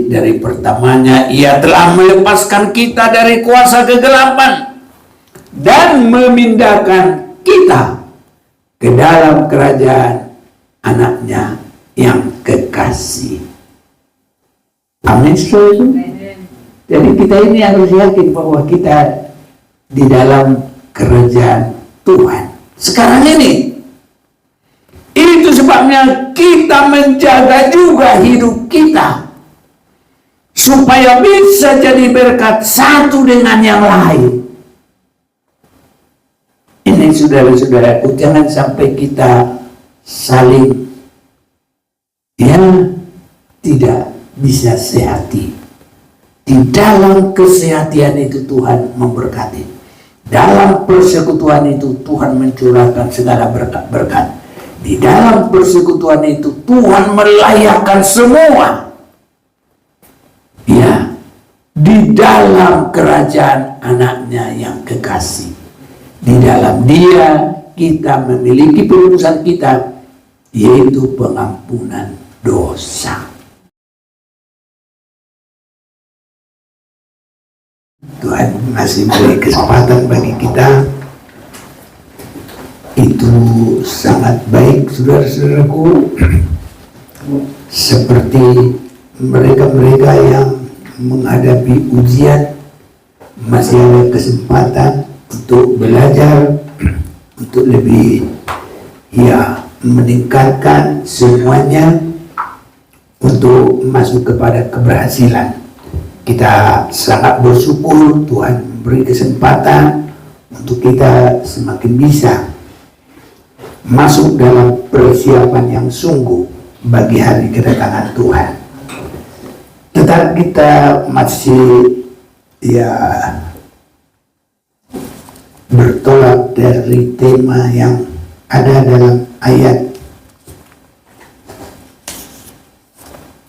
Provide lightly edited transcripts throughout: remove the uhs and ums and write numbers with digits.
dari pertamanya Ia telah melepaskan kita dari kuasa kegelapan dan memindahkan kita ke dalam kerajaan anaknya yang kekasih. Amin. Jadi kita ini harus yakin bahwa kita di dalam kerajaan Tuhan sekarang ini. Itu sebabnya kita menjaga juga hidup kita supaya bisa jadi berkat satu dengan yang lain. Ini saudara-saudaraku, jangan sampai kita saling tidak bisa sehati. Di dalam kesehatian itu Tuhan memberkati. Dalam persekutuan itu Tuhan mencurahkan segala berkat-berkat. Di dalam persekutuan itu Tuhan melayakkan semua. Ya, di dalam kerajaan anaknya yang kekasih. Di dalam Dia kita memiliki penebusan kita, yaitu pengampunan dosa. Tuhan masih beri kesempatan bagi kita. Itu sangat baik, saudara-saudaraku, seperti mereka-mereka yang menghadapi ujian masih ada kesempatan untuk belajar, untuk lebih meningkatkan semuanya untuk masuk kepada keberhasilan. Kita sangat bersyukur Tuhan memberi kesempatan untuk kita semakin bisa masuk dalam persiapan yang sungguh bagi hari kedatangan Tuhan. Tetap kita masih bertolak dari tema yang ada dalam ayat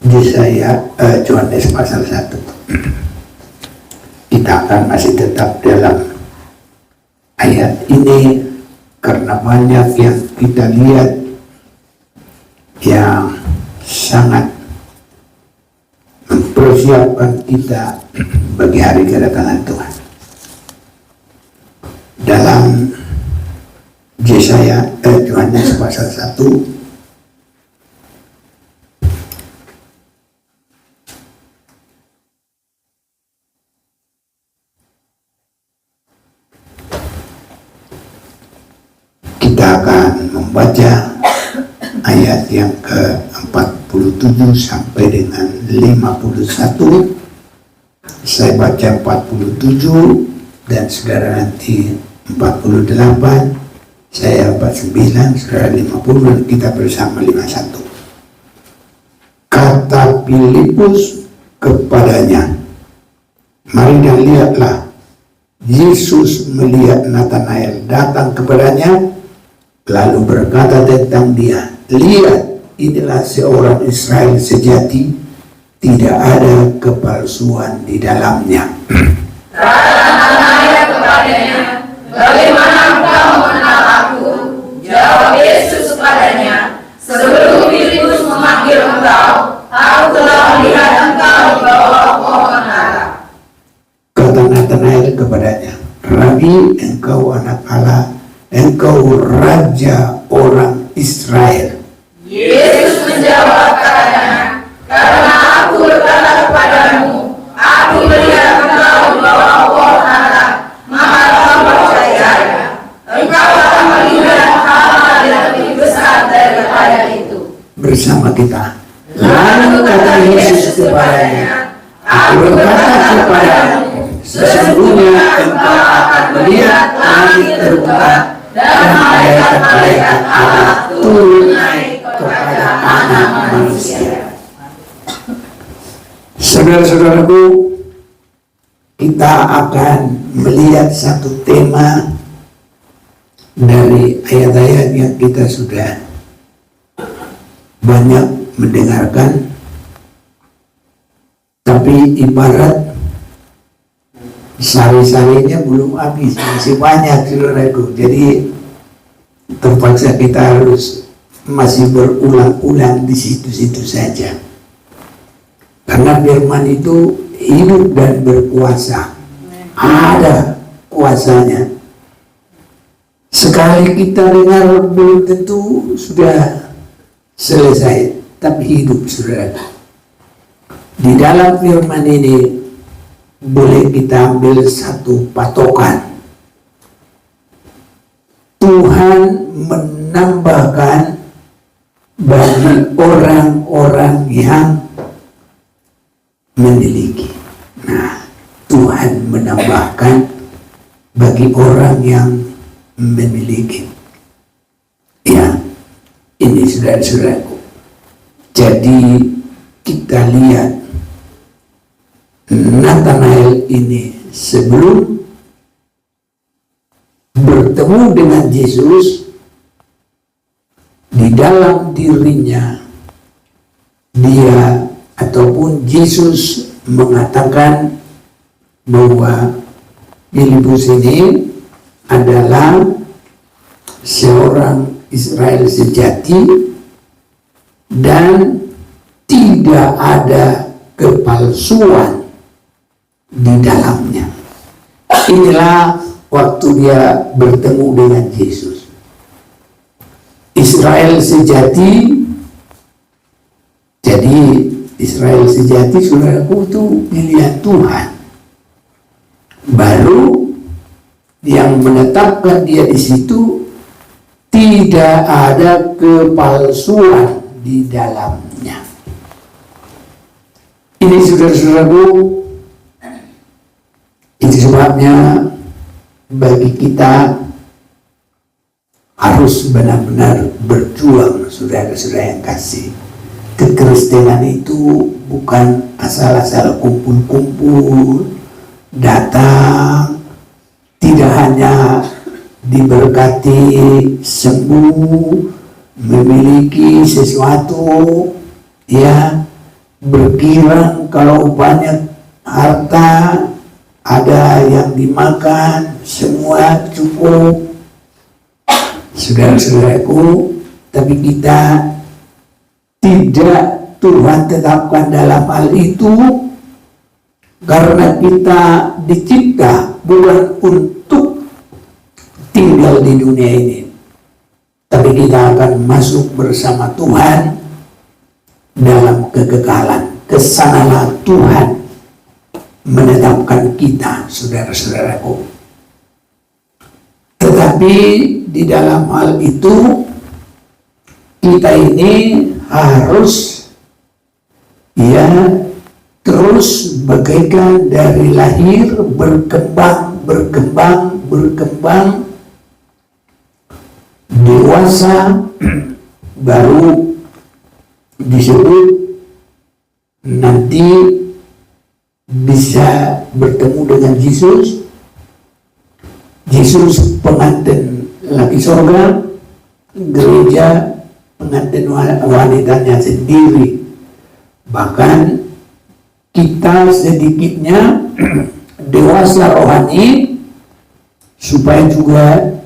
Yesaya Yohanes pasal 1. Kita akan masih tetap dalam ayat ini karena banyak yang kita lihat yang sangat mempersiapkan kita bagi hari kedatangan Tuhan. Dalam Yesaya Yohanes pasal 1 kita akan membaca ayat yang ke-47 sampai dengan 51. Saya baca 47 dan saudara nanti 48, saya 49, saudara 50, dan kita bersama 51. Kata Filipus kepadanya, mari dan lihatlah. Yesus melihat Natanael datang kepadanya, lalu berkata tentang dia, lihat, inilah seorang Israel sejati, tidak ada kepalsuan di dalamnya. Natanael kepadanya, bagaimana engkau mengenal aku? Jawab Yesus kepadanya, sebelum Filipus memanggil engkau, aku telah melihat engkau di bawah pohon ara. Kata Natanael kepadanya, Rabi, engkau anak Allah, engkau raja orang Israel. Yesus menjawab katanya, karena aku berkata kepadamu, aku melihat engkau di bawah pohon ara, maka kau percaya. Engkau akan melihat hal-hal yang lebih besar daripada itu. Bersama kita. Lalu kata Yesus kepadanya, aku berkata kepadamu, sesungguhnya engkau akan melihat langit terbuka dan malaikat-malaikat Allah turun naik kepada anak manusia. Saudara-saudaraku, kita akan melihat satu tema dari ayat-ayat yang kita sudah banyak mendengarkan, tapi ibarat sari-sarinya belum habis, masih banyak, saudaraku. Jadi terpaksa kita harus masih berulang-ulang di situ-situ saja. Karena Karena firman itu hidup dan berkuasa. Ada kuasanya. Sekali kita dengar belum tentu sudah selesai, tapi hidup, saudara. Di dalam firman ini boleh kita ambil satu patokan. Tuhan menambahkan bagi orang-orang yang memiliki. Nah, Tuhan menambahkan bagi orang yang memiliki. Ya, ini saudara-saudaraku. Jadi kita lihat Nathanael ini sebelum bertemu dengan Yesus, di dalam dirinya dia ataupun Yesus mengatakan bahwa Filipus ini adalah seorang Israel sejati dan tidak ada kepalsuan di dalamnya. Inilah waktu dia bertemu dengan Yesus. Israel sejati. Jadi Israel sejati, saudaraku, itu pilihan Tuhan. Baru yang menetapkan dia di situ tidak ada kepalsuan di dalamnya. Ini saudara-saudaraku, itu sebabnya bagi kita harus benar-benar berjuang, saudara-saudara yang kasih. Kekristenan itu bukan asal-asal kumpul-kumpul, datang, tidak hanya diberkati, sembuh, memiliki sesuatu, ya, berkirang kalau banyak harta, ada yang dimakan, semua cukup. Saudara-saudaraku, tapi kita tidak Tuhan tetapkan dalam hal itu, karena kita dicipta bukan untuk tinggal di dunia ini, tapi kita akan masuk bersama Tuhan dalam kekekalan. Kesanalah Tuhan menetapkan kita, saudara-saudaraku. Tetapi di dalam hal itu kita ini harus terus bagaikan dari lahir berkembang, dewasa, baru disebut nanti bisa bertemu dengan Yesus. Yesus pengantin laki surga, gereja pengantin wanitanya sendiri. Bahkan kita sedikitnya dewasa rohani supaya juga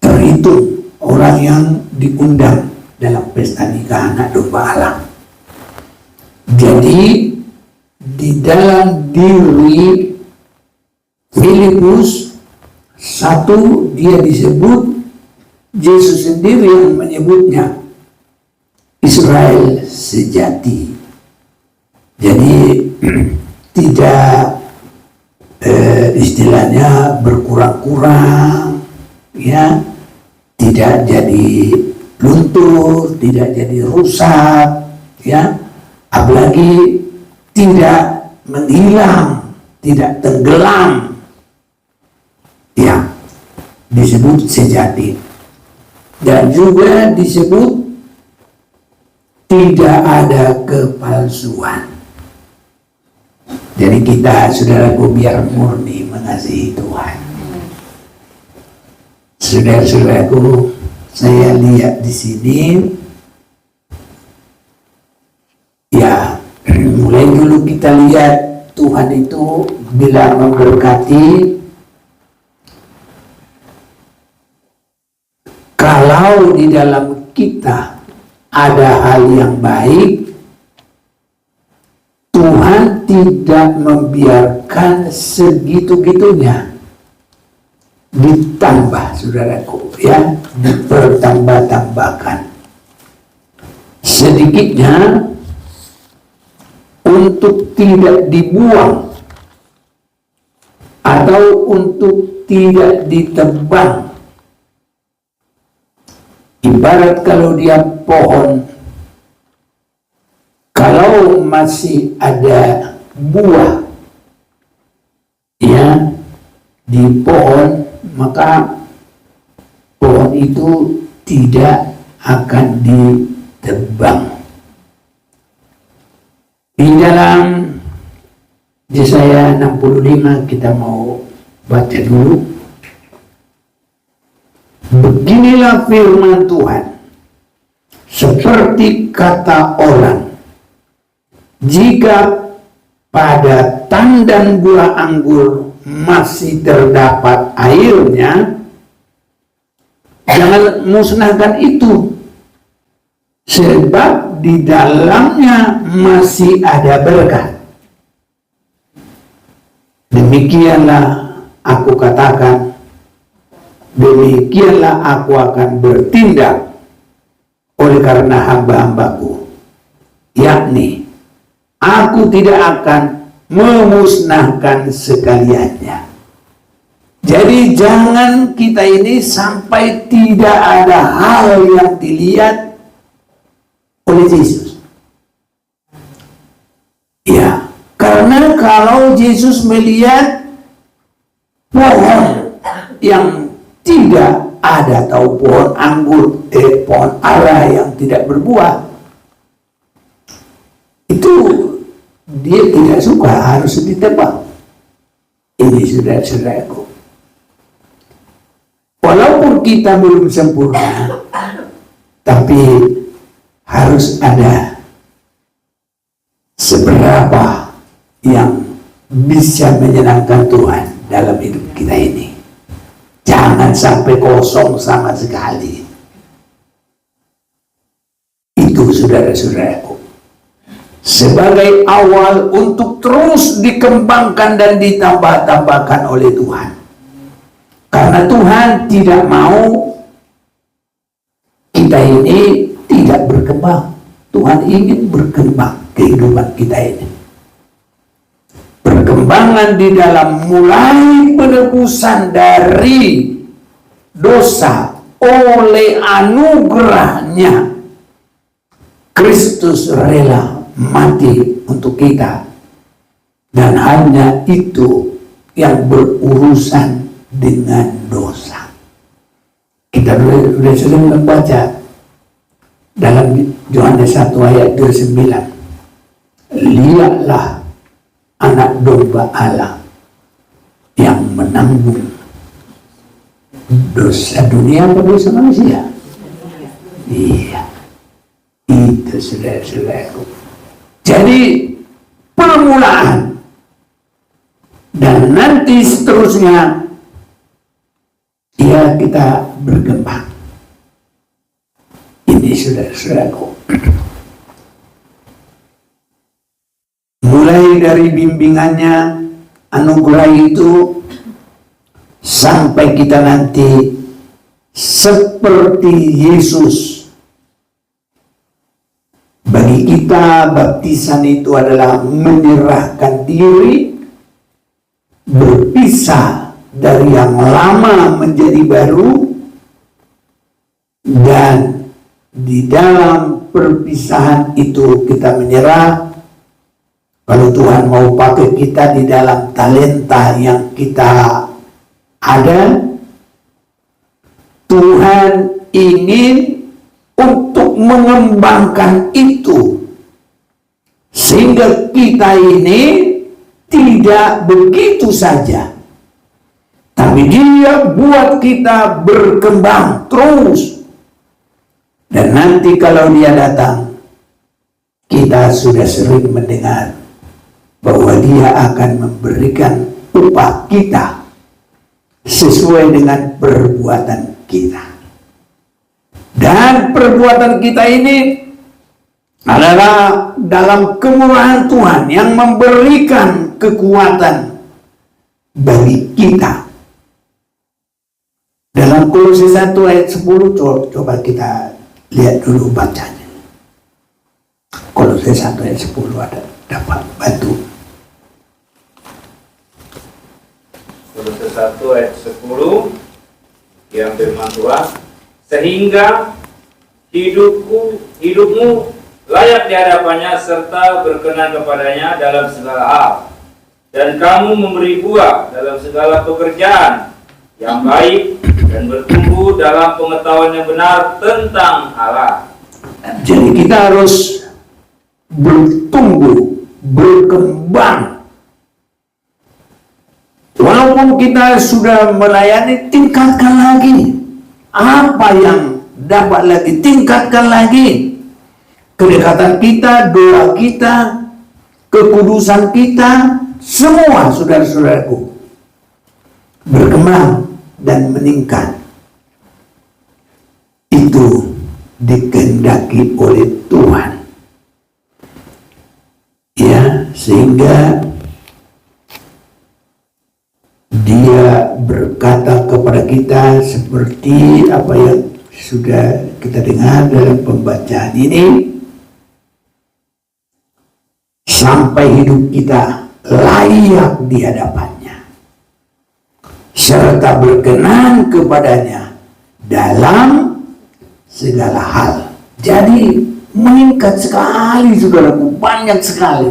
terhitung orang yang diundang dalam pesta nikah anak domba Allah. Jadi di dalam diri Filipus, satu, dia disebut, Yesus sendiri yang menyebutnya Israel sejati. Jadi tidak istilahnya berkurang-kurang, ya, tidak jadi luntur, tidak jadi rusak, ya, apalagi tidak menghilang, tidak tenggelam, ya, disebut sejati. Dan juga disebut tidak ada kepalsuan. Jadi kita, saudaraku, biar murni mengasihi Tuhan. Saudara-saudaraku, saya lihat di sini, ya, mulai dulu kita lihat Tuhan itu bila memberkati. Kalau di dalam kita ada hal yang baik, tidak membiarkan segitu-gitunya ditambah, saudaraku, ya, dipertambah-tambahkan. Sedikitnya untuk tidak dibuang atau untuk tidak ditebang. Ibarat kalau dia pohon, kalau masih ada buah ya di pohon, maka pohon itu tidak akan ditebang. Di dalam Yesaya 65 kita mau baca dulu. Beginilah firman Tuhan, seperti kata orang, jika pada tandan buah anggur masih terdapat airnya, jangan musnahkan itu, sebab di dalamnya masih ada berkat. Demikianlah aku katakan, demikianlah aku akan bertindak oleh karena hamba-hambaku, yakni aku tidak akan memusnahkan sekaliannya. Jadi jangan kita ini sampai tidak ada hal yang dilihat oleh Yesus. Ya, karena kalau Yesus melihat pohon yang tidak ada, atau pohon anggur, pohon ara yang tidak berbuah, itu dia tidak suka, harus ditebang. Ini saudara-saudaraku, walaupun kita belum sempurna, tapi harus ada seberapa yang bisa menyenangkan Tuhan dalam hidup kita ini. Jangan sampai kosong sama sekali. Itu saudara-saudaraku, sebagai awal untuk terus dikembangkan dan ditambah-tambahkan oleh Tuhan. Karena Tuhan tidak mau kita ini tidak berkembang. Tuhan ingin berkembang kehidupan kita ini. Perkembangan di dalam mulai penebusan dari dosa oleh anugerahnya. Kristus rela mati untuk kita, dan hanya itu yang berurusan dengan dosa. Kita sudah sering membaca dalam Yohanes 1 ayat 29, lihatlah anak domba Allah yang menanggung dosa dunia dan dosa manusia. Iya, itu saudara-saudaraku. Jadi permulaan dan nanti seterusnya, ya, kita berkembang. Ini saudara-saudaraku, mulai dari bimbingannya, anugerah itu, sampai kita nanti seperti Yesus. Bagi kita, baptisan itu adalah menyerahkan diri, berpisah dari yang lama menjadi baru, dan di dalam perpisahan itu kita menyerah. Kalau Tuhan mau pakai kita di dalam talenta yang kita ada, Tuhan ingin untuk mengembangkan itu, sehingga kita ini tidak begitu saja, tapi Dia buat kita berkembang terus. Dan nanti kalau Dia datang, kita sudah sering mendengar bahwa Dia akan memberikan upah kita sesuai dengan perbuatan kita. Dan perbuatan kita ini adalah dalam kemurahan Tuhan yang memberikan kekuatan bagi kita. Dalam Kolose 1 ayat 10, coba kita lihat dulu bacanya. Kolose 1 ayat 10 ada dapat bantu. Kolose 1 ayat 10 yang firman Tuhan, sehingga hidupmu layak di hadapannya serta berkenan kepadanya dalam segala hal, dan kamu memberi buah dalam segala pekerjaan yang baik dan bertumbuh dalam pengetahuan yang benar tentang Allah. Jadi kita harus bertumbuh, berkembang. Walaupun kita sudah melayani, tingkatkan lagi. Apa yang dapat lagi? Tingkatkan lagi. Kedekatan kita, doa kita, kekudusan kita, semua saudara-saudaraku berkembang dan meningkat. Itu dikehendaki oleh Tuhan. Ya, sehingga Dia berkata kepada kita seperti apa yang sudah kita dengar dalam pembacaan ini, sampai hidup kita layak di hadapannya serta berkenan kepadanya dalam segala hal. Jadi meningkat sekali, saudaraku, banyak sekali.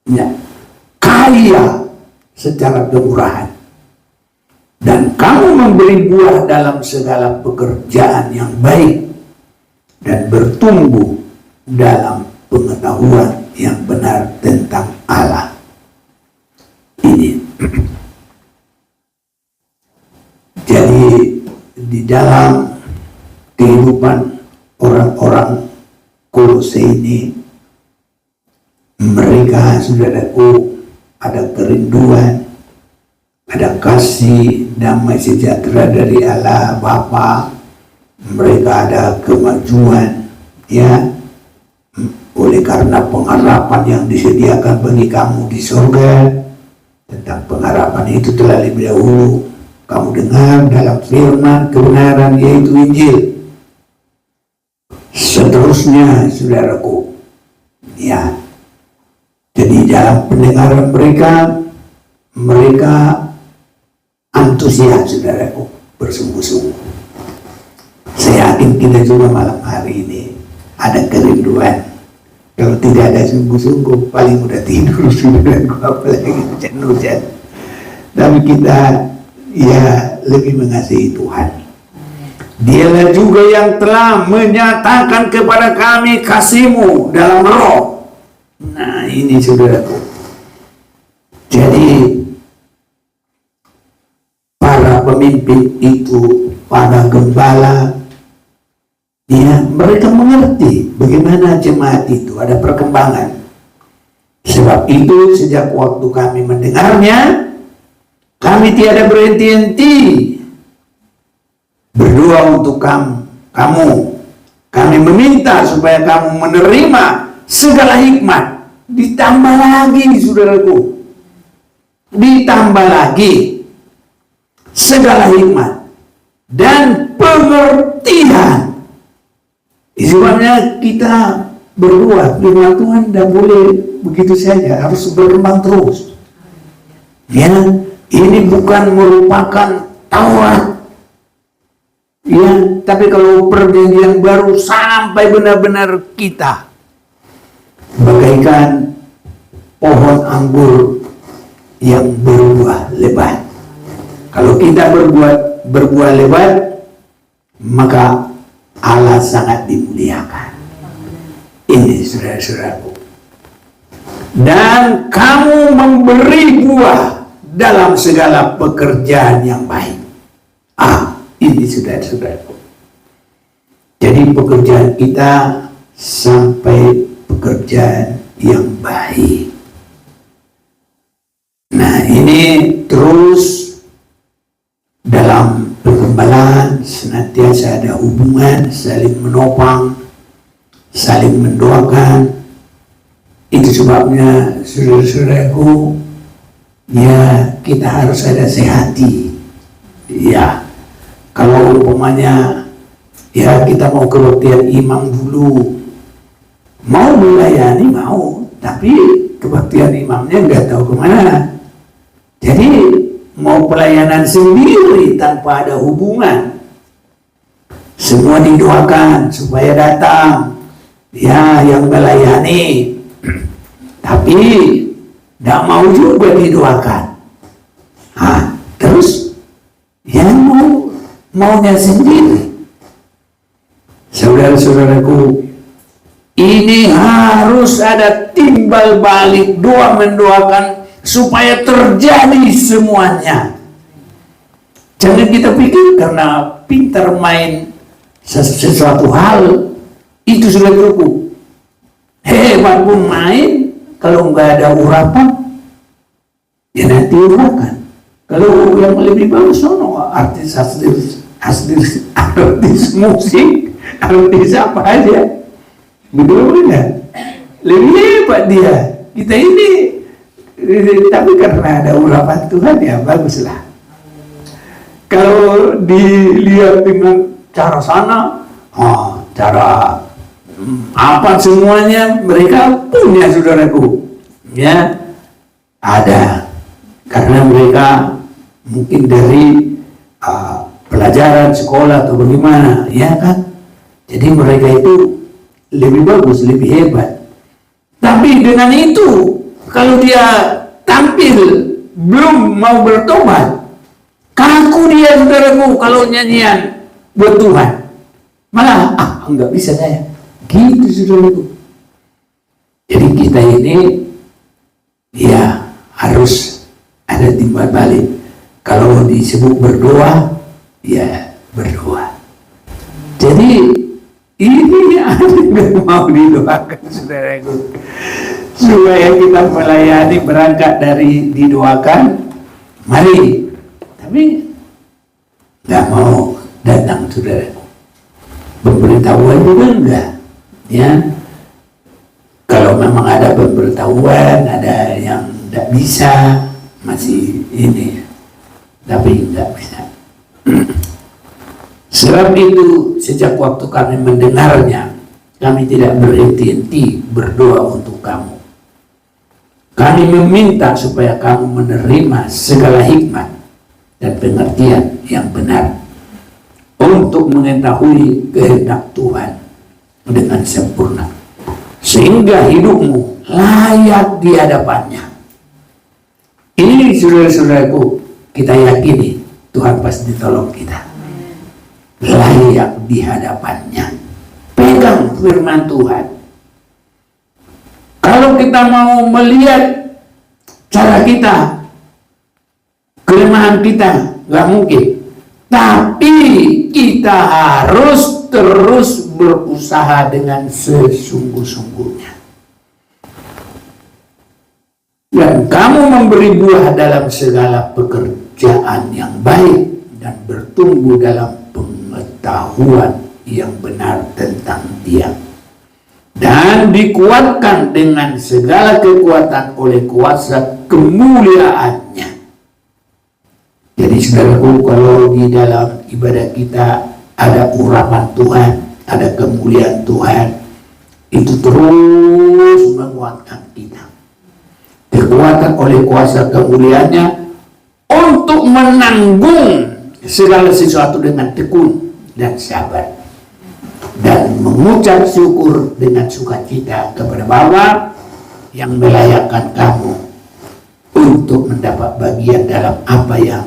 Ya, kaya secara kemurahan. Dan kamu memberi buah dalam segala pekerjaan yang baik dan bertumbuh dalam pengetahuan yang benar tentang Allah. Ini. Jadi di dalam kehidupan orang-orang Kolose ini, mereka, saudaraku, ada kerinduan, ada kasih, damai sejahtera dari Allah Bapa. Mereka ada kemajuan, ya, oleh karena pengharapan yang disediakan bagi kamu di surga. Tentang pengharapan itu telah lebih dahulu kamu dengar dalam firman kebenaran, yaitu Injil. Seterusnya, saudaraku, ya, jadi dalam pendengaran mereka antusias, saudaraku, bersungguh-sungguh. Saya yakin kita juga malam hari ini ada kerinduan. Kalau tidak ada sungguh-sungguh, paling udah tidur, saudaraku, apalagi hujan-hujan. Tapi kita, ya, lebih mengasihi Tuhan. Dialah juga yang telah menyatakan kepada kami kasih-Mu dalam roh. Nah, ini, saudaraku. Jadi para pemimpin itu, para gembala, ya, mereka mengerti bagaimana jemaat itu ada perkembangan. Sebab itu sejak waktu kami mendengarnya, kami tiada berhenti-henti berdoa untuk kamu. Kami meminta supaya kamu menerima segala hikmat. Ditambah lagi, saudaraku, ditambah lagi segala hikmat dan pengertian. Sebabnya kita berdoa, firman Tuhan tidak boleh begitu saja, harus berkembang terus. Ya, ini bukan merupakan Taurat. Ya, tapi kalau perjanjian baru sampai benar-benar kita bagaikan pohon anggur yang berbuah lebat. Kalau kita berbuah lebat, maka Allah sangat dimuliakan. Ini, saudara-saudaraku. Dan kamu memberi buah dalam segala pekerjaan yang baik. Ini, saudara-saudaraku. Jadi pekerjaan kita sampai pekerjaan yang baik. Nah, ini terus dalam pergembala senantiasa ada hubungan saling menopang, saling mendoakan. Itu sebabnya saudara-saudaraku, ya kita harus ada sehati. Ya, kalau umpamanya ya kita mau kebaktian imam dulu, mau melayani mau, tapi kebaktian imamnya nggak tahu kemana. Jadi mau pelayanan sendiri tanpa ada hubungan. Semua didoakan supaya datang, ya yang melayani, tapi tidak mau juga didoakan. Terus yang maunya sendiri. Saudara-saudaraku, ini harus ada timbal balik, doa mendoakan supaya terjadi semuanya. Jangan kita pikir karena pintar main sesuatu hal itu sudah cukup. Hebat pun main, kalau nggak ada urapan, ya nanti urakan. Kalau yang lebih bagus, artis musik, artis apa aja, betul kan? Lebih hebat dia. Kita ini, tapi karena ada urapan Tuhan ya baguslah. Kalau dilihat dengan cara sana, cara apa semuanya mereka punya, saudaraku, ya ada, karena mereka mungkin dari pelajaran sekolah atau bagaimana, ya kan? Jadi mereka itu lebih bagus, lebih hebat. Tapi dengan itu, kalau dia tampil belum mau bertobat, kaku dia, saudaraku, kalau nyanyian buat Tuhan. Malah, enggak bisa saya. Gitu, saudaraku. Jadi kita ini, ya harus ada timbal balik. Kalau disebut berdoa, ya berdoa. Jadi, ini ada yang mau didoakan, saudaraku. Supaya kita melayani berangkat dari didoakan, mari. Tapi nggak mau datang, saudaraku. Pemberitahuan juga enggak, ya. Kalau memang ada pemberitahuan, ada yang tidak bisa, masih ini, tapi nggak bisa. Sebab itu sejak waktu kami mendengarnya, kami tidak berhenti-henti berdoa untuk kamu. Kami meminta supaya kamu menerima segala hikmat dan pengertian yang benar untuk mengetahui kehendak Tuhan dengan sempurna, sehingga hidupmu layak di hadapannya. Ini saudara-saudaraku, kita yakini Tuhan pasti tolong kita. Layak di hadapannya. Pegang firman Tuhan. Kalau kita mau melihat cara kita, kelemahan kita, nggak mungkin. Tapi kita harus terus berusaha dengan sesungguh-sungguhnya. Dan kamu memberi buah dalam segala pekerjaan yang baik dan bertumbuh dalam pengetahuan yang benar tentang Dia, dan dikuatkan dengan segala kekuatan oleh kuasa kemuliaan-Nya. Jadi saudaraku, kalau di dalam ibadah kita ada urapan Tuhan, ada kemuliaan Tuhan, itu terus menguatkan kita. Kekuatan oleh kuasa kemuliaan-Nya untuk menanggung segala sesuatu dengan tekun dan sabar, dan mengucap syukur dengan sukacita kepada Bapa yang melayakkan kamu untuk mendapat bagian dalam apa yang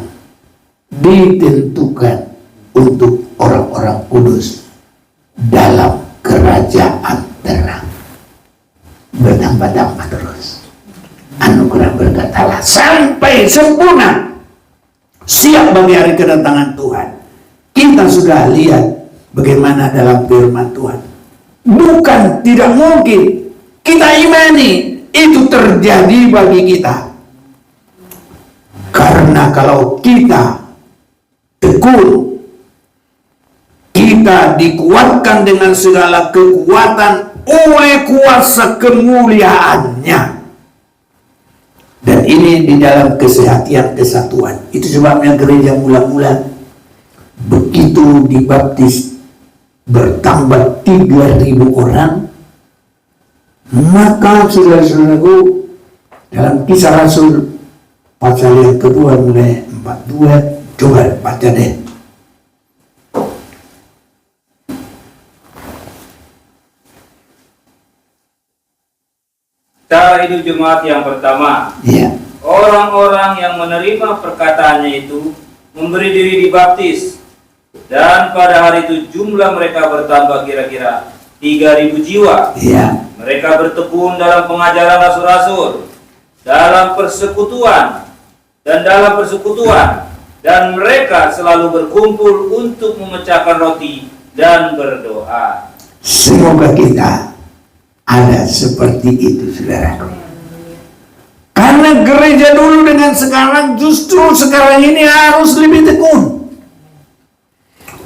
ditentukan untuk orang-orang kudus dalam kerajaan terang. Bertambah-tambah terus anugerah berkat Allah sampai sempurna, siap bagi hari kedatangan Tuhan. Kita sudah lihat bagaimana dalam firman Tuhan. Bukan tidak mungkin, kita imani itu terjadi bagi kita. Karena kalau kita tekun, kita dikuatkan dengan segala kekuatan oleh kuasa kemuliaannya. Dan ini di dalam kesehatan kesatuan. Itu sebabnya gereja mula-mula begitu dibaptis bertambah 3.000 orang. Maka saudara-saudaraku, dalam Kisah Rasul pasal yang kedua mulai 42, coba baca deh. Cara hidup jemaat yang pertama. Ya. Orang-orang yang menerima perkataannya itu memberi diri dibaptis, dan pada hari itu jumlah mereka bertambah kira-kira 3.000 jiwa. Ya. Mereka bertekun dalam pengajaran rasul-rasul, dalam persekutuan, dan mereka selalu berkumpul untuk memecahkan roti dan berdoa. Semoga kita ada seperti itu, saudaraku. Karena gereja dulu dengan sekarang, justru sekarang ini harus lebih tekun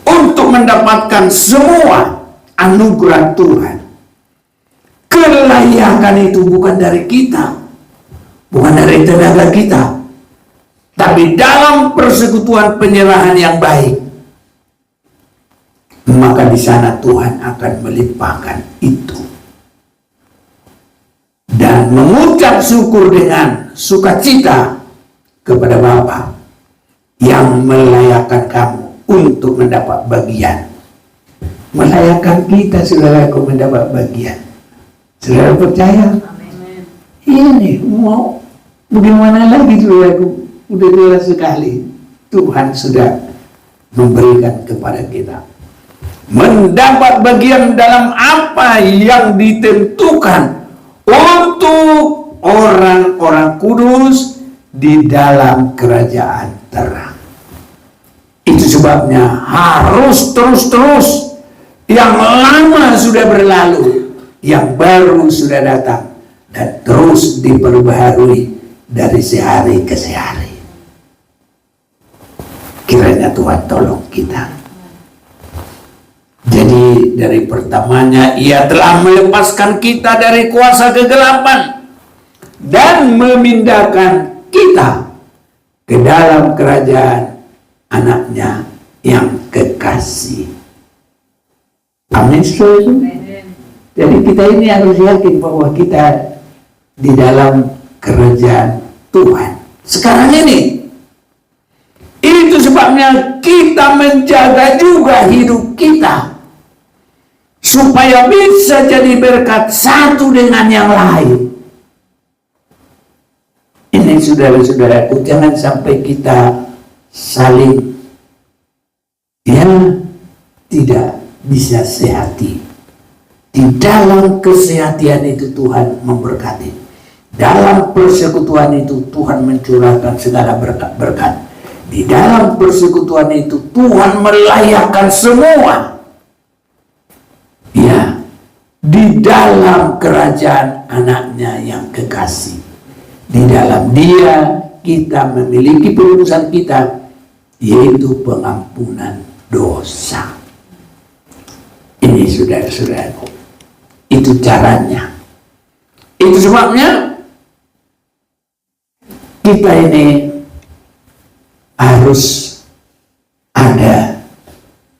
untuk mendapatkan semua anugerah Tuhan. Kelayakan itu bukan dari kita, bukan dari tenaga kita, tapi dalam persekutuan penyerahan yang baik. Maka di sana Tuhan akan melimpahkan itu. Dan mengucap syukur dengan sukacita kepada Bapa yang melayakkan kamu untuk mendapat bagian. Melayakkan kita, saudaraku, mendapat bagian. Saudara percaya? Amin. Iya nih, mau bagaimana lagi, saudaraku? Udah jelas sekali Tuhan sudah memberikan kepada kita. Mendapat bagian dalam apa yang ditentukan untuk orang-orang kudus di dalam kerajaan terang. Itu sebabnya harus terus-terus. Yang lama sudah berlalu, yang baru sudah datang, dan terus diperbaharui dari sehari ke sehari. Kiranya Tuhan tolong kita. Jadi dari pertamanya Ia telah melepaskan kita dari kuasa kegelapan dan memindahkan kita ke dalam kerajaan Anaknya yang kekasih. Amin. Jadi kita ini harus yakin bahwa kita di dalam kerajaan Tuhan sekarang ini. Itu sebabnya kita menjaga juga hidup kita supaya bisa jadi berkat satu dengan yang lain. Ini saudara-saudaraku, jangan sampai kita saling tidak bisa sehati. Di dalam kesehatian itu Tuhan memberkati. Dalam persekutuan itu Tuhan mencurahkan segala berkat-berkat. Di dalam persekutuan itu Tuhan melayakkan semua. Ya, di dalam kerajaan Anaknya yang kekasih. Di dalam Dia kita memiliki penebusan kita, yaitu pengampunan dosa. Ini saudara-saudaraku, itu caranya. Itu sebabnya kita ini harus ada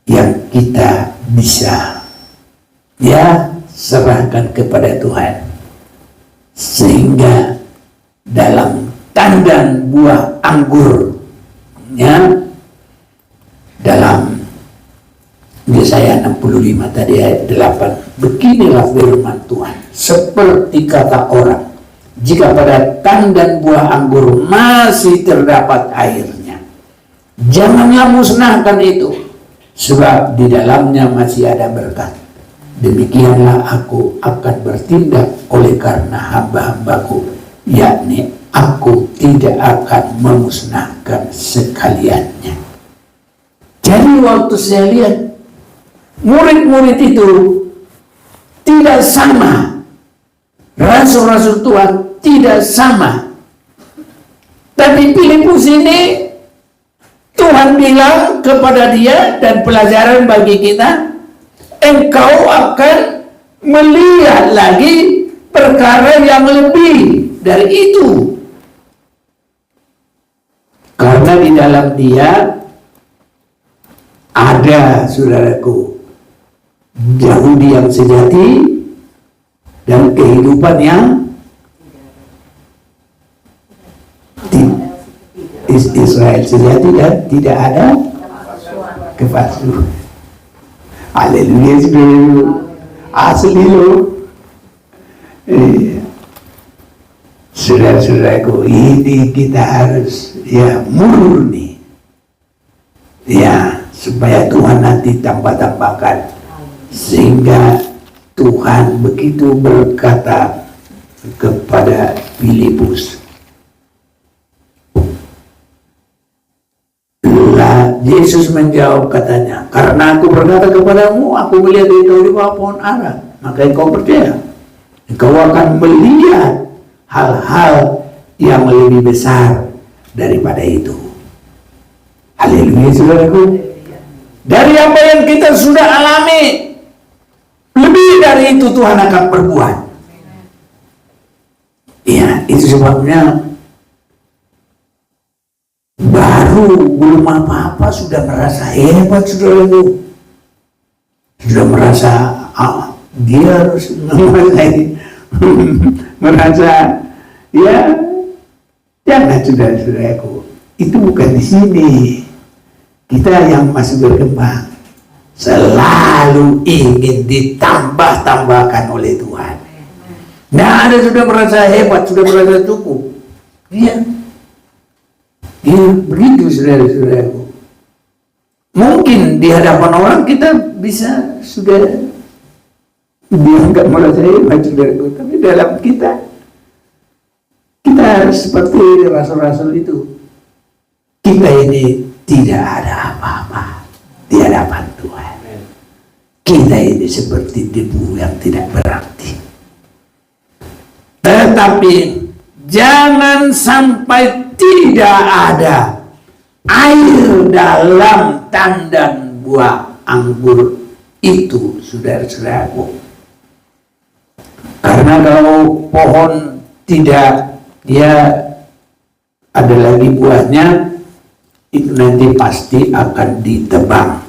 yang kita bisa serahkan kepada Tuhan, sehingga dalam tandan buah anggurnya dalam Yesaya 65 tadi ayat 8, beginilah firman Tuhan, seperti kata orang, jika pada tandan buah anggur masih terdapat airnya, janganlah musnahkan itu, sebab di dalamnya masih ada berkat. Demikianlah aku akan bertindak oleh karena hamba-hambaku, yakni aku tidak akan memusnahkan sekaliannya. Jadi waktu saya lihat murid-murid itu tidak sama, rasul-rasul Tuhan tidak sama, tapi Filipus ini Tuhan bilang kepada dia, dan pelajaran bagi kita, engkau akan melihat lagi perkara yang lebih dari itu. Karena di dalam dia ada, saudaraku, Yahudi yang sejati dan kehidupan yang Israel sejati dan tidak ada kepalsuan. Haleluya, saudara. Asli loh. Saudara-saudaraku, ini kita harus murni, supaya Tuhan nanti tambah-tambahkan, sehingga Tuhan begitu berkata kepada Filipus, Yesus menjawab katanya, karena aku berkata kepadamu, aku melihat engkau di bawah pohon ara, maka engkau percaya. Engkau akan melihat hal-hal yang lebih besar daripada itu. Haleluya, saudaraku. Dari apa yang kita sudah alami, lebih dari itu Tuhan akan berbuat. Ya, itu sebabnya baru belum apa-apa sudah merasa hebat, saudaraku. Sudah merasa dia harus menguasai, merasa jangan, saudara-saudaraku. Itu bukan di sini. Kita yang masih berkembang selalu ingin ditambah-tambahkan oleh Tuhan. Nah, ada sudah merasa hebat, sudah merasa cukup. Begitu, saudara-saudaraku. Mungkin di hadapan orang kita bisa sudah dianggap merasa hebat, saudaraku. Tapi dalam kita harus seperti rasul-rasul itu. Kita ini tidak ada apa-apa di hadapan Tuhan. Kita ini seperti debu yang tidak berarti. Tetapi jangan sampai tidak ada air dalam tandan buah anggur itu, saudara-saudaraku. Karena kalau pohon tidak ada lagi buahnya, itu nanti pasti akan ditebang.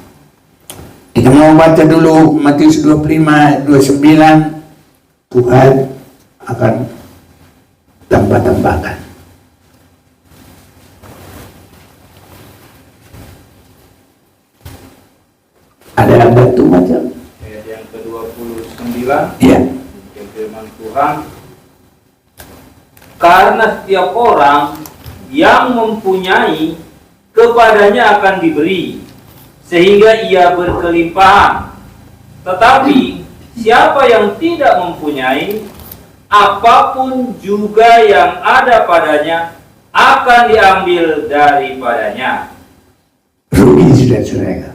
Kita mau baca dulu Matius 25, 29. Tuhan akan tambah-tambahkan. Ada bantu baca? Ayat yang ke-29. Ya. Firman Tuhan, karena setiap orang yang mempunyai, kepadanya akan diberi, sehingga ia berkelimpahan. Tetapi siapa yang tidak mempunyai, apapun juga yang ada padanya akan diambil daripadanya. Rugi, saudara-saudara.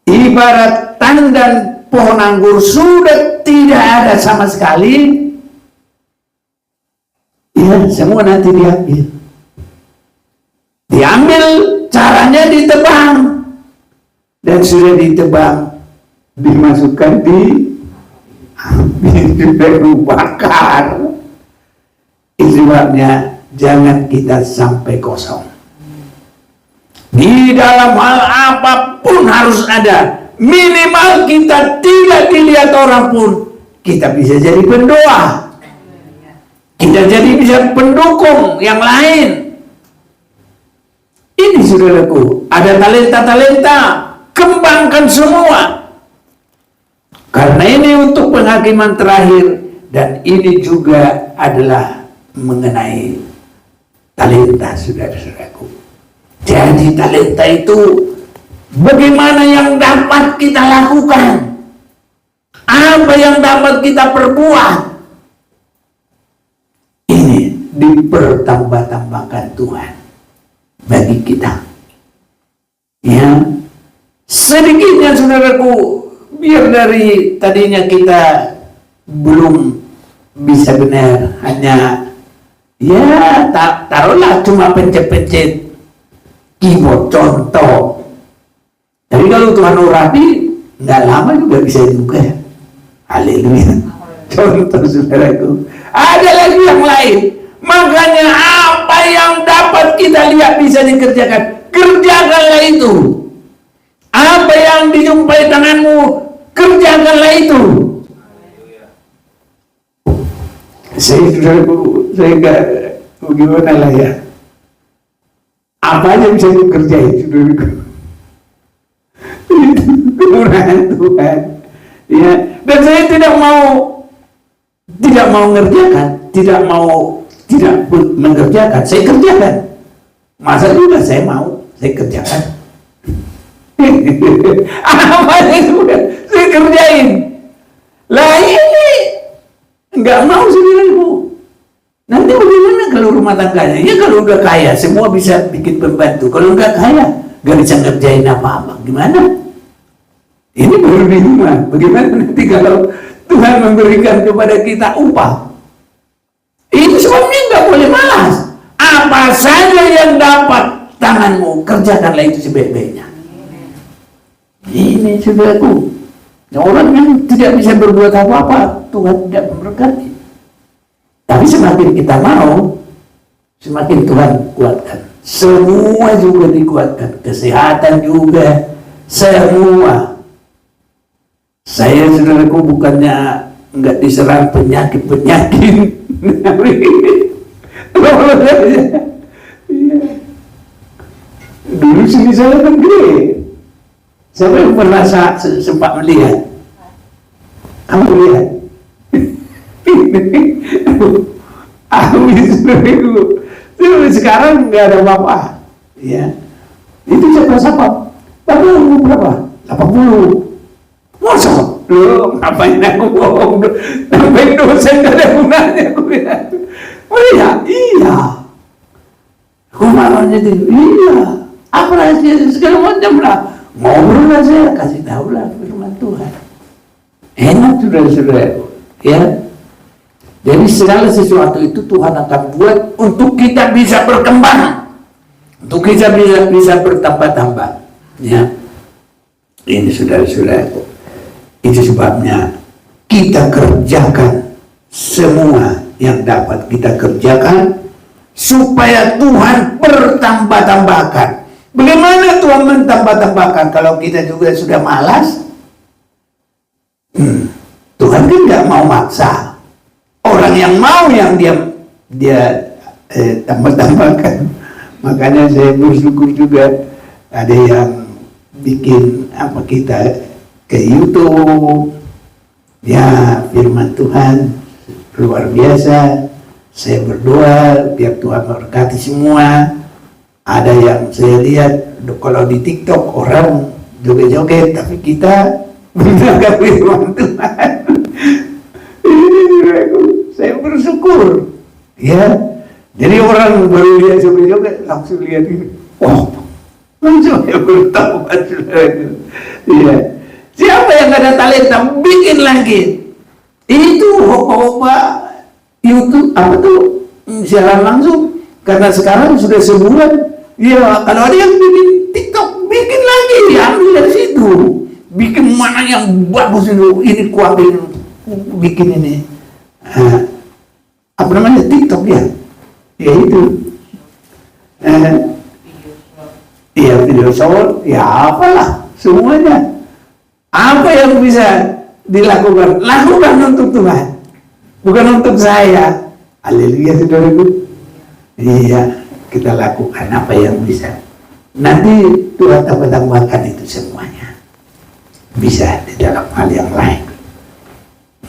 Ibarat tandan pohon anggur sudah tidak ada sama sekali, semua nanti diambil, caranya ditebang, dan sudah ditebang, dimasukkan dibakar. Itu sebabnya jangan kita sampai kosong. Di dalam hal apapun harus ada, minimal kita tidak dilihat orang pun, kita bisa jadi pendoa, kita jadi bisa pendukung yang lain. Ini, saudaraku, ada talenta-talenta, kembangkan semua. Karena ini untuk penghakiman terakhir, dan ini juga adalah mengenai talenta, saudara-saudaraku. Jadi talenta itu bagaimana yang dapat kita lakukan, apa yang dapat kita perbuat. Ini dipertambah-tambahkan Tuhan bagi kita. Sedikitnya, saudaraku, biar dari tadinya kita belum bisa benar, hanya taruhlah cuma pencet-pencet keyboard contoh. Tapi kalau Tuhan urapi, nggak lama juga bisa juga. Haleluya. Contoh saudaraku. Ada lagi yang lain. Makanya apa yang dapat kita lihat bisa dikerjakan, kerjakanlah itu. Apa yang dijumpai tanganmu, kerjakanlah itu. Saya enggak gimana lah ya. Apa aja bisa dikerjain, saudaraku. Itu kemurahan Tuhan. Ya, dan saya tidak mau mengerjakan, tidak mengerjakan, saya kerjakan. Masa juga saya mau, saya kerjakan. Apa itu saya kerjain. Lah ini nggak mau saudaraku. Nanti bagaimana kalau rumah tangganya? Ya kalau udah kaya, semua bisa bikin pembantu. Kalau nggak kaya, nggak bisa ngerjain apa-apa. Gimana? Ini baru di rumah. Bagaimana nanti kalau Tuhan memberikan kepada kita upah? Itu sebabnya nggak boleh malas. Apa saja yang dapat tanganmu, kerjakanlah itu sebaik-baiknya. Ini saudaraku. Orang yang tidak bisa berbuat apa-apa, Tuhan tidak memberkati. Tapi semakin kita mau, semakin Tuhan kuatkan. Semua juga dikuatkan. Kesehatan juga. Semua. Saya saudaraku bukannya nggak diserang penyakit-penyakit. Dulu sini saya kan gede. Siapa yang pernah sempat melihat? Kamu lihat? Sekarang nggak ada apa-apa. Ya. Itu siapa? Tapi umur berapa? 80. Masa? Loh, ngapain aku bohong? Sampai dosen gak ada gunanya aku bilang. Oh iya. Aku malah jadi, iya. Apa rahasia segala macam lah. Ngobrol lah saya, kasih tahu lah firman Tuhan. Enak saudara-saudara. Ya. Jadi segala sesuatu itu Tuhan akan buat untuk kita bisa berkembang. Untuk kita bisa bertambah-tambah. Ya. Ini saudara-saudara. Itu sebabnya kita kerjakan semua yang dapat kita kerjakan supaya Tuhan bertambah-tambahkan. Bagaimana Tuhan mentambah-tambahkan kalau kita juga sudah malas? Tuhan kan nggak mau maksa. Orang yang mau yang dia tambah-tambahkan. Makanya saya bersyukur juga ada yang bikin apa kita ke YouTube, ya firman Tuhan luar biasa. Saya berdoa biar Tuhan memberkati semua. Ada yang saya lihat kalau di TikTok orang joget-joget, tapi kita menjaga firman Tuhan. Saya bersyukur, ya. Jadi orang baru lihat joget-joget langsung lihat ini, langsung ya bertobat, ya. Siapa yang ada talenta bikin lagi. Itu hoba-hoba YouTube apa tuh siaran langsung. Karena sekarang sudah sebulan. Ya kalau ada yang bikin TikTok bikin lagi, ambil dari situ. Bikin mana yang bagus itu. Ini kuambil bikin ini. Apa namanya TikTok ya? Ya itu. Iya video short. Ya apalah semuanya. Apa yang bisa dilakukan? Lakukan untuk Tuhan, bukan untuk saya. Haleluya saudaraku. Iya, kita lakukan apa yang bisa. Nanti Tuhan tambah-tambahkan itu semuanya. Bisa di dalam hal yang lain.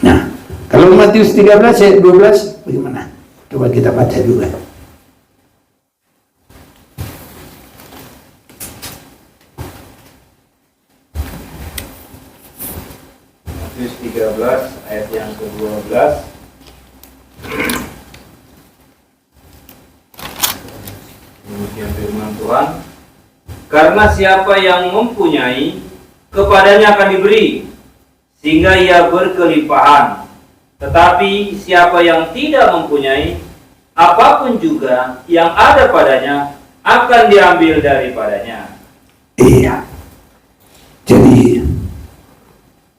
Nah, kalau Matius 13 ayat 12 bagaimana? Coba kita baca juga. Matius 13 ayat yang ke-12. Demikian firman Tuhan. Karena siapa yang mempunyai, kepadanya akan diberi, sehingga ia berkelimpahan. Tetapi siapa yang tidak mempunyai, apapun juga yang ada padanya akan diambil daripadanya. Iya. Jadi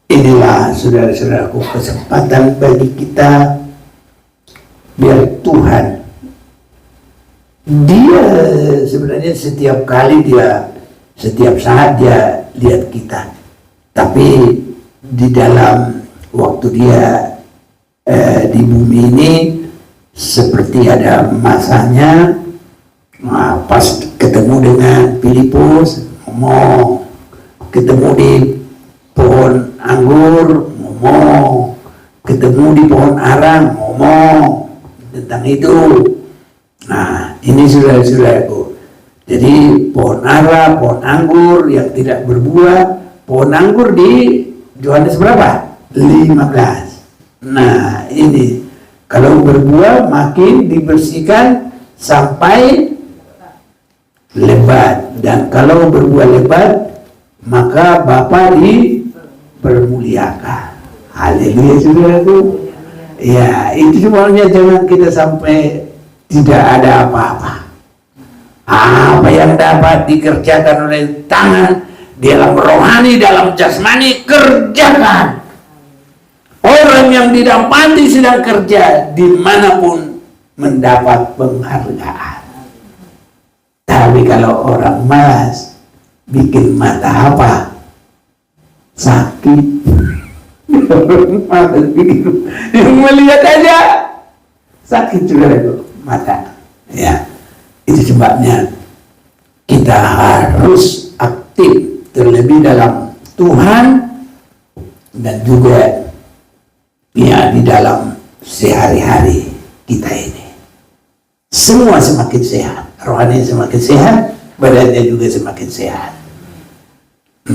inilah inilah saudara-saudaraku kesempatan bagi kita biar Tuhan, dia sebenarnya setiap kali setiap saat dia lihat kita, tapi di dalam waktu dia di bumi ini seperti ada masanya. Pas ketemu dengan Filipus ngomong, ketemu di pohon anggur ngomong, ketemu di pohon arang ngomong tentang itu. Nah, ini saudara-saudaraku, jadi pohon ara, pohon anggur yang tidak berbuah, pohon anggur di Yohanes berapa? 15. Nah, ini kalau berbuah makin dibersihkan sampai lebat, dan kalau berbuah lebat maka Bapa dipermuliakan. Haleluya saudaraku. Ya, itu semuanya jangan kita sampai tidak ada apa-apa. Apa yang dapat dikerjakan oleh tangan dalam rohani, dalam jasmani, kerjakan. Orang yang didapati sedang kerja dimanapun mendapat penghargaan. Tapi kalau orang malas, bikin mata apa? Sakit. Malas bikin, yang melihat aja sakit juga itu mata. Ya, itu sebabnya kita harus aktif terlebih dalam Tuhan dan juga ya di dalam sehari-hari kita ini. Semua semakin sehat. Rohani semakin sehat, badannya juga semakin sehat.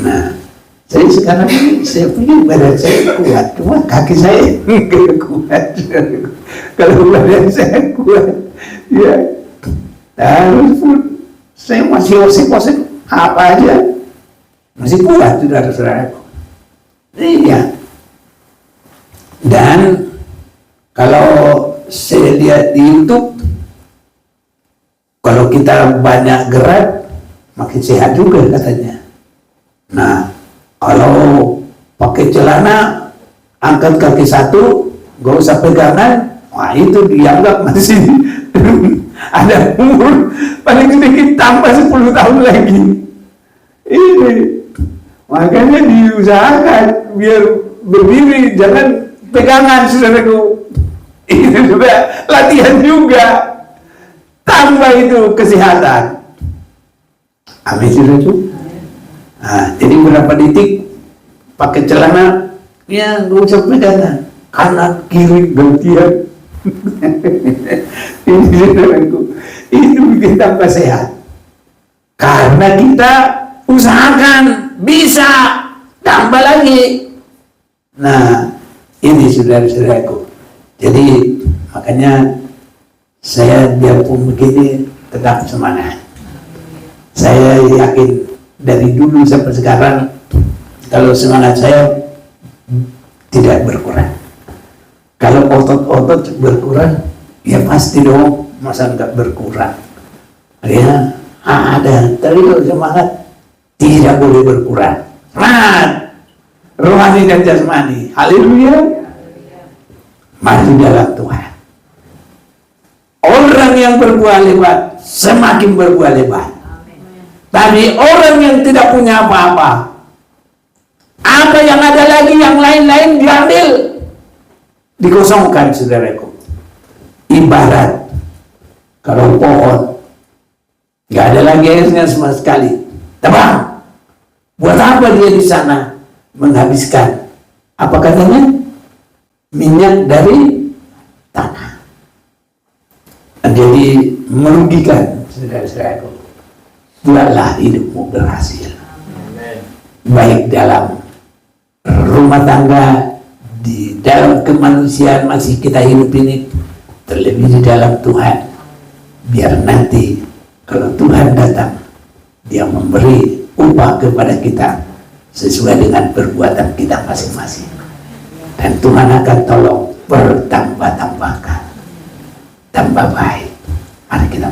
Nah, saya sekarang ini, saya punya badan saya kuat, cuma kaki saya nggak kuat. Kalau badan saya kuat, ya, terus pun saya masih osek-osek apa aja, masih kuat, saudara-saudaraku. Iya. Dan kalau saya lihat di YouTube, kalau kita banyak gerak, makin sehat juga katanya. Nah, kalau pakai celana, angkat kaki satu, gak usah pegangan, wah itu dianggap masih ada umur, paling sedikit tambah 10 tahun lagi. Ini, makanya diusahakan biar berdiri, jangan pegangan saudaraku. Ini juga latihan juga. Tambah itu kesehatan. Amin saudaraku. Nah, jadi berapa detik pakai celana, ya nggak usah pegangan, kanan kiri gantian. Ini saudaraku, itu bikin tambah sehat. Karena kita usahakan bisa tambah lagi. Nah, ini saudara-saudaraku. Jadi makanya saya biarpun begini tetap semangat. Saya yakin dari dulu sampai sekarang kalau semangat saya tidak berkurang. Kalau otot-otot berkurang, ya pasti dong, masa enggak berkurang. Ya, ada. Tapi kalau semangat tidak boleh berkurang. Semangat rohani dan jasmani. Haleluya. Maju dalam Tuhan. Orang yang berbuah lebat semakin berbuah lebat. Tapi orang yang tidak punya apa-apa, apa yang ada lagi yang lain-lain diambil, dikosongkan saudaraku. Ibarat kalau pohon nggak ada lagi airnya sama sekali, tebang. Buat apa dia di sana menghabiskan? Apa katanya? Minyak dari tanah. Jadi merugikan saudara-saudaraku. Buatlah hidupmu berhasil. Baik dalam rumah tangga, di dalam kemanusiaan masih kita hidup ini, terlebih di dalam Tuhan. Biar nanti kalau Tuhan datang, dia memberi upah kepada kita sesuai dengan perbuatan kita masing-masing. Dan Tuhan akan tolong bertambah-tambahkan, tambah baik. Mari kita